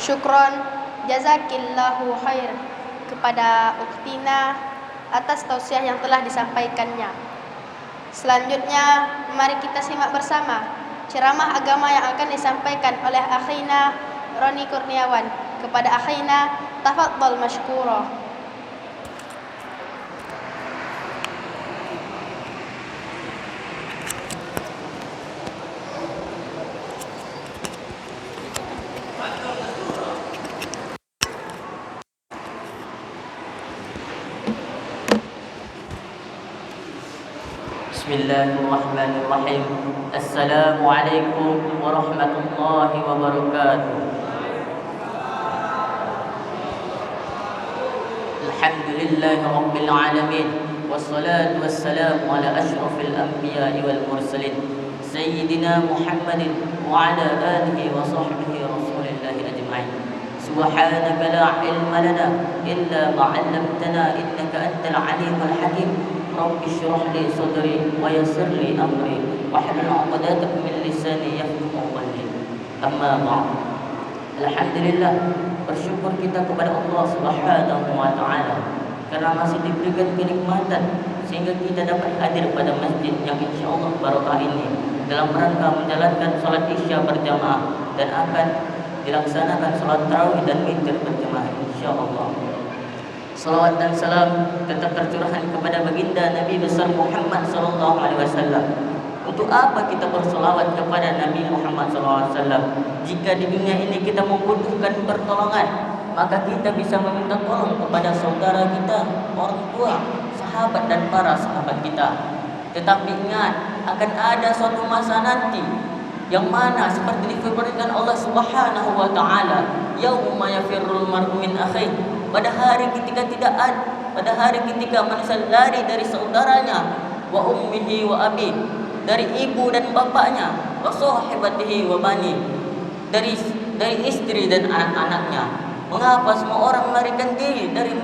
Syukron jazakillahu khair kepada uktina atas tausiah yang telah disampaikannya. Selanjutnya, mari kita simak bersama ceramah agama yang akan disampaikan oleh akhina Roni Kurniawan. Kepada akhina, tafadhal mashkura. Bismillahirrahmanirrahim. Assalamualaikum warahmatullahi wabarakatuh. Alhamdulillahi rabbil alamin. Wassalatu wassalamu ala asyrafil anbiya'i wal mursalin Sayyidina Muhammadin wa ala alihi wa sahbihi rasulillahi ajma'in. Subhanaka la ilma lana illa ma 'allamtana innaka antal alimul hakim. Rabbi shrah li sadri wa yassir li amri wahlul 'uqdatam min lisani yafqahu qawli. Amma ba'd. Alhamdulillah, bersyukur kita kepada Allah Subhanahu wa taala karena masih diberikan kenikmatan sehingga kita dapat hadir pada masjid yang insyaallah barokah ini dalam rangka menjalankan salat Isya berjamaah dan akan dilaksanakan salat tarawih dan witir berjamaah insyaallah. Salawat dan salam tetap tercurahkan kepada baginda Nabi besar Muhammad sallallahu alaihi wasallam. Untuk apa kita berselawat kepada Nabi Muhammad sallallahu alaihi wasallam? Jika di dunia ini kita membutuhkan pertolongan, maka kita bisa meminta tolong kepada saudara kita, orang tua, sahabat dan para sahabat kita. Tetapi ingat, akan ada suatu masa nanti yang mana seperti difirmankan Allah Subhanahu wa taala, yauma yafirrul mar'u min akhihi. Pada hari ketika pada hari ketika manusia lari dari saudaranya, wa ummihi wa abi, dari ibu dan bapaknya, wa sahibatihi wa bani, dari istri dan anak-anaknya. Mengapa semua orang melarikan diri dari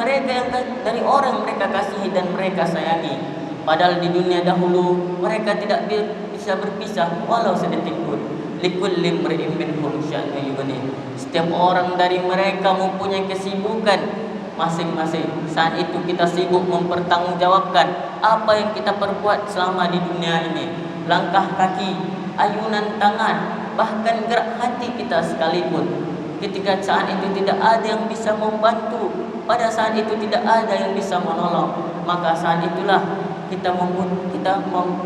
orang yang mereka kasihi dan mereka sayangi? Padahal di dunia dahulu mereka tidak bisa berpisah walau sedetik pun. Likulli imri'in minhum sya'nun yughni. Setiap orang dari mereka mempunyai kesibukan masing-masing. Saat itu kita sibuk mempertanggungjawabkan apa yang kita perbuat selama di dunia ini. Langkah kaki, ayunan tangan, bahkan gerak hati kita sekalipun. Ketika saat itu tidak ada yang bisa membantu, pada saat itu tidak ada yang bisa menolong, maka saat itulah kita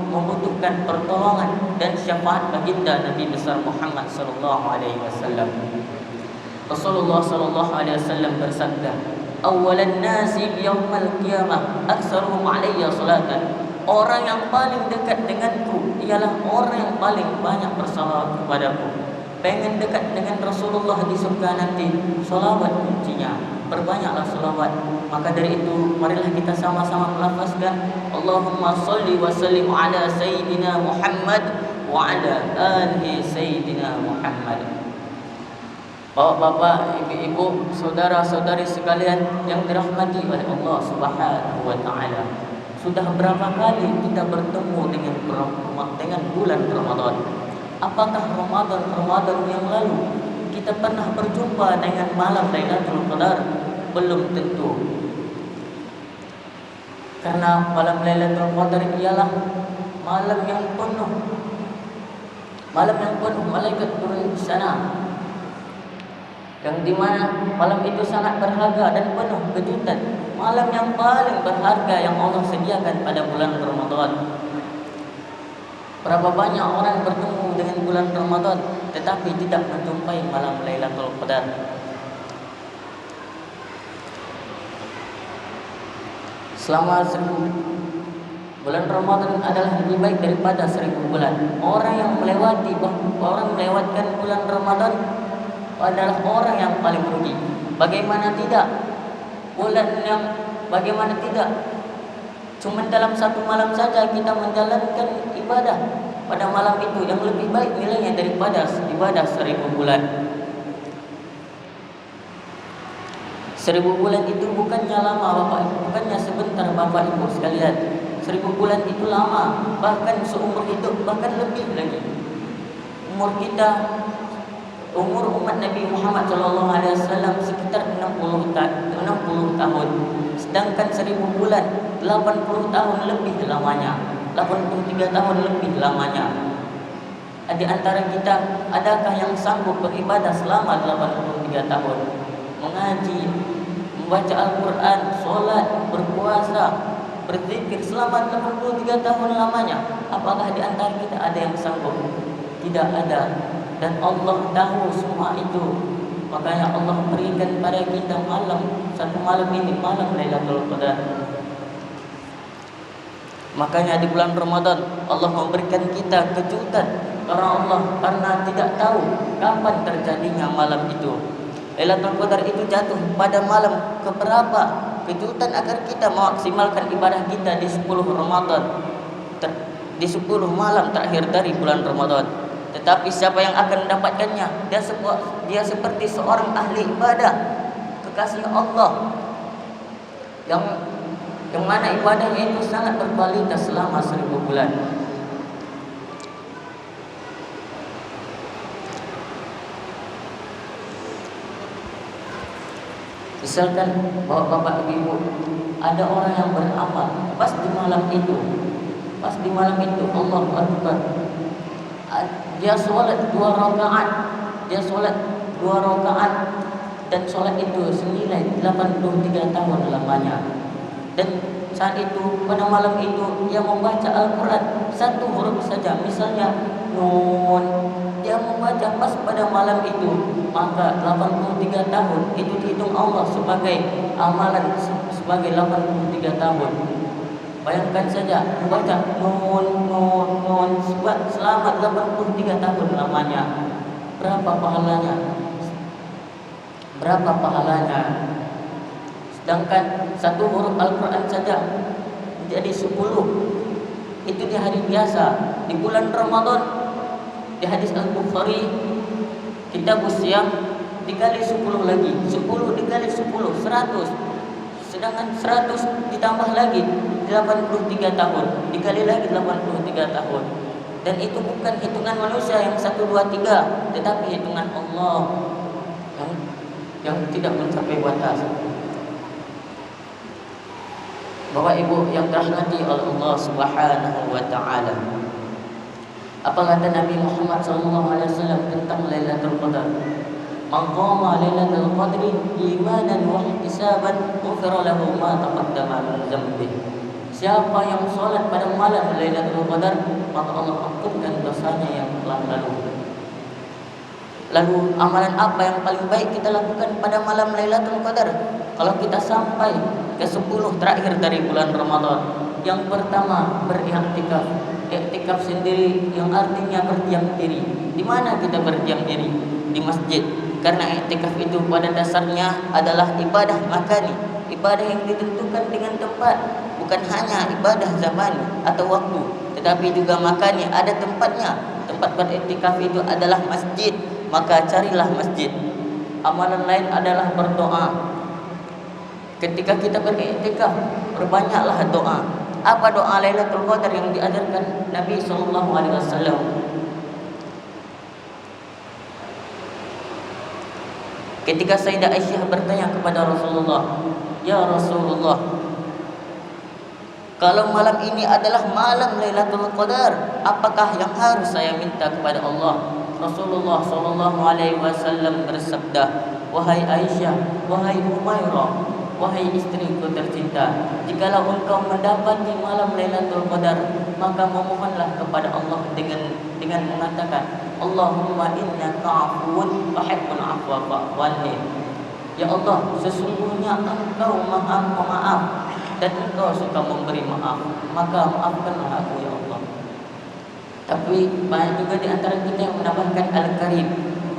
membutuhkan pertolongan dan syafaat baginda Nabi besar Muhammad sallallahu alaihi wasallam. Rasulullah sallallahu alaihi wasallam bersabda, "Awwalan nasi yaumal qiyamah aktsaruhum alayya salatan." Orang yang paling dekat denganku ialah orang yang paling banyak bersalawat kepadaku. Pengen dekat dengan Rasulullah di surga nanti, salawat kuncinya. Perbanyaklah salawat. Maka dari itu, marilah kita sama-sama melafazkan Allahumma salli wa sallim ala Sayyidina Muhammad wa ala alihi Sayyidina Muhammad. Bapak-bapak, ibu-ibu, saudara-saudari sekalian yang dirahmati oleh Allah Subhanahu wa taala. Sudah berapa kali kita bertemu dengan bulan Ramadan? Apakah Ramadan yang lalu kita pernah berjumpa dengan malam Lailatul Qadar? Belum tentu. Karena malam Lailatul Qadar ialah malam yang penuh. Malam yang penuh malaikat turun di sana. Yang dimana malam itu sangat berharga dan penuh kejutan. Malam yang paling berharga yang Allah sediakan pada bulan Ramadan. Berapa banyak orang bertemu dengan bulan Ramadan tetapi tidak menjumpai malam Lailatul Qadar. Selama 1000 bulan Ramadan adalah lebih baik daripada 1000 bulan. Orang yang melewatkan bulan Ramadan adalah orang yang paling rugi. Bagaimana tidak? Bagaimana tidak? Cuma dalam satu malam saja kita menjalankan ibadah pada malam itu yang lebih baik nilainya daripada ibadah 1000 bulan. 1000 bulan itu bukannya lama Bapak Ibu, bukannya sebentar Bapak Ibu sekalian. 1000 bulan itu lama, bahkan seumur hidup, bahkan lebih lagi. Umur kita Umur umat Nabi Muhammad SAW sekitar 60 tahun. Sedangkan 1000 bulan 80 tahun lebih lamanya. 83 tahun lebih lamanya. Di antara kita, adakah yang sanggup beribadah selama 83 tahun? Mengaji, membaca Al-Quran, sholat, berpuasa, berzikir selama 83 tahun lamanya. Apakah di antara kita ada yang sanggup? Tidak ada. Dan Allah tahu semua itu. Makanya Allah berikan pada kita satu malam ini, malam Lailatul Qadar. Makanya di bulan Ramadan Allah memberikan kita kejutan karena tidak tahu kapan terjadinya malam itu. Lailatul Qadar itu jatuh pada malam keberapa? Kejutan agar kita memaksimalkan ibadah kita di 10 Ramadan, di 10 malam terakhir dari bulan Ramadan. Tetapi siapa yang akan mendapatkannya? Dia seperti seorang ahli ibadah, kekasih Allah, yang mana ibadahnya itu sangat berkualitas selama 1000 bulan. Misalkan bapak ibu, ada orang yang beramal pas di malam itu, Allahu Akbar, dia sholat 2 rakaat, dan sholat itu senilai 83 tahun lamanya. Dan saat itu, pada malam itu, dia membaca Al-Quran 1 huruf saja, misalnya Nun, dia membaca pas pada malam itu, maka 83 tahun itu dihitung Allah sebagai amalan, sebagai 83 tahun. Bayangkan saja, membaca Nun selama 83 tahun lamanya. Berapa pahalanya? Sedangkan 1 huruf Al-Quran saja menjadi 10. Itu di hari biasa. Di bulan Ramadan, di hadis Al-Bukhari, kitab Siyam, dikali 10 lagi, 10 dikali 10, 100. Sedangkan 100 ditambah lagi 83 tahun, dikali lagi 83 tahun. Dan itu bukan hitungan manusia yang 1, 2, 3, tetapi hitungan Allah yang tidak mencapai batas. Bapak Ibu yang dirahmati oleh Allah Subhanahu wa taala. Apa kata Nabi Muhammad SAW tentang Lailatul Qadar? Man qama Lailatul Qadri imanan wa ihtisaban ghufira lahu ma taqaddama min dhanbihi. Siapa yang salat pada malam Lailatul Qadar, maka Allah ampunkan dosanya yang telah lalu. Lalu amalan apa yang paling baik kita lakukan pada malam Lailatul Qadar? Kalau kita sampai ke 10 terakhir dari bulan Ramadan, yang pertama beriktikaf. Iktikaf sendiri yang artinya berdiam diri. Di mana kita berdiam diri? Di masjid. Karena iktikaf itu pada dasarnya adalah ibadah makani, ibadah yang ditentukan dengan tempat, bukan hanya ibadah zaman atau waktu, tetapi juga makani, ada tempatnya. Tempat beriktikaf itu adalah masjid, maka carilah masjid. Amalan lain adalah berdoa. Ketika kita beriktikaf, perbanyaklah doa. Apa doa Lailatul Qadar yang diajarkan Nabi SAW? Ketika Sayyidah Aisyah bertanya kepada Rasulullah, "Ya Rasulullah, kalau malam ini adalah malam Lailatul Qadar, apakah yang harus saya minta kepada Allah?" Rasulullah SAW bersabda, "Wahai Aisyah, wahai Humairah, wahai istriku tercinta, jikalau engkau mendapati malam Lailatul Qadar, maka memohonlah kepada Allah dengan mengatakan, Allahumma innaka afuwun tuhibbul afwa fa'fu anni." Ya Allah, sesungguhnya Engkau Maha Pemaaf dan Engkau suka memberi maaf, maka maafkanlah aku ya Allah. Tapi banyak juga di antara kita yang menambahkan Al-Karim.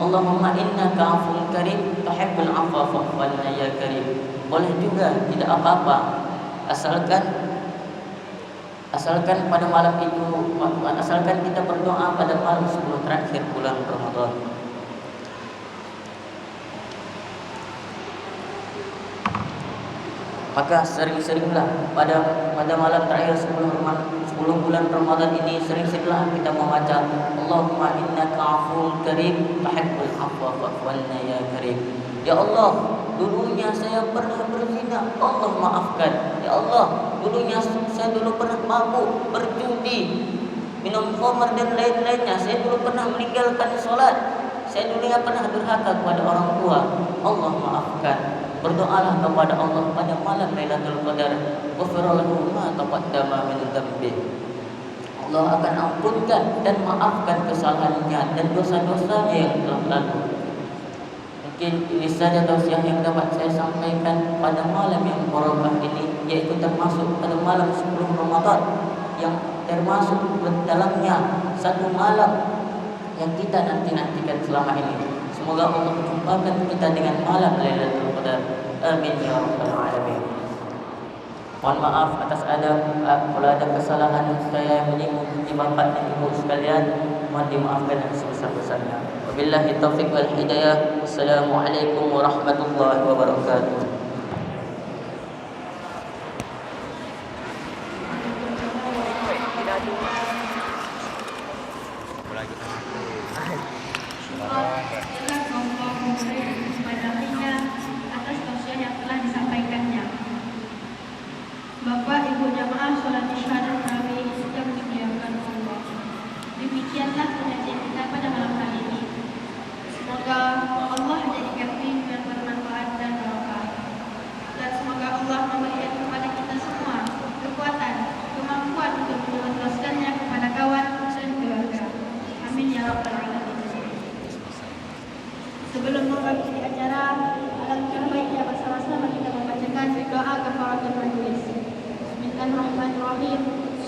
Allahumma innaka afuwun karim tuhibbul afwa fa'fu anni ya karim. Boleh juga, tidak apa-apa, asalkan pada malam itu, asalkan kita berdoa pada malam 10 terakhir bulan Ramadan. Maka sering-seringlah pada malam terakhir 10 bulan Ramadan ini, sering-seringlah kita membaca Allahumma innaka afuwwun karim tuhibbul afwa fa'fu anna ya karim. Ya Allah, dulunya saya pernah berzina, Allah maafkan. Ya Allah, dulunya saya dulu pernah mabuk, berjudi, minum khamar dan lain-lainnya. Saya dulu pernah meninggalkan solat. Saya dulunya pernah durhaka kepada orang tua. Allah maafkan. Berdoalah kepada Allah pada malam Lailatul Qadar. Ghufira lahu ma taqaddama min dhanbi. Allah akan ampunkan dan maafkan kesalahannya dan dosa-dosanya yang telah lalu. Mungkin ini saja tausiah yang dapat saya sampaikan pada malam yang mubarak ini, yaitu termasuk pada malam sebelum Ramadan, yang termasuk dalamnya satu malam yang kita nantikan selama ini. Semoga Allah menjumpakan kita dengan malam Lailatul Qadar. Amin ya rabbal alamin. Mohon maaf atas kalau ada kesalahan saya yang menyinggung hati bapak dan ibu sekalian, mohon dimaafkan yang sebesar-besarnya. Wabillahi taufiq wal hidayah. Wassalamualaikum warahmatullahi wabarakatuh. Atas tausiah yang telah disampaikannya. Bapak Ibu jamaah sholat isya dan tarawih yang dimuliakan Allah. Demikianlah pengajian kita pada malam hari ini. Semoga Allah jadikan ilmu yang bermanfaat dan barokah. Dan semoga Allah memberikan kepada kita semua kekuatan, kemampuan untuk menjelaskannya kepada kawan dan keluarga. Amin ya rabbal alamin. Sebelum mengakhiri acara, alangkah baiknya bersama-sama kita membacakan doa kafaratul majelis. Bismillahirrahmanirrahim.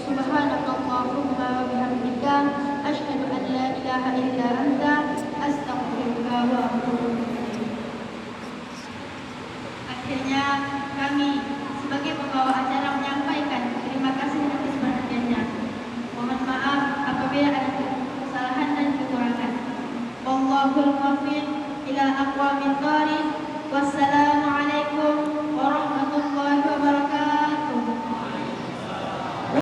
Subhanakallahumma wa bihamdika asyhadu an la ilaha illa anta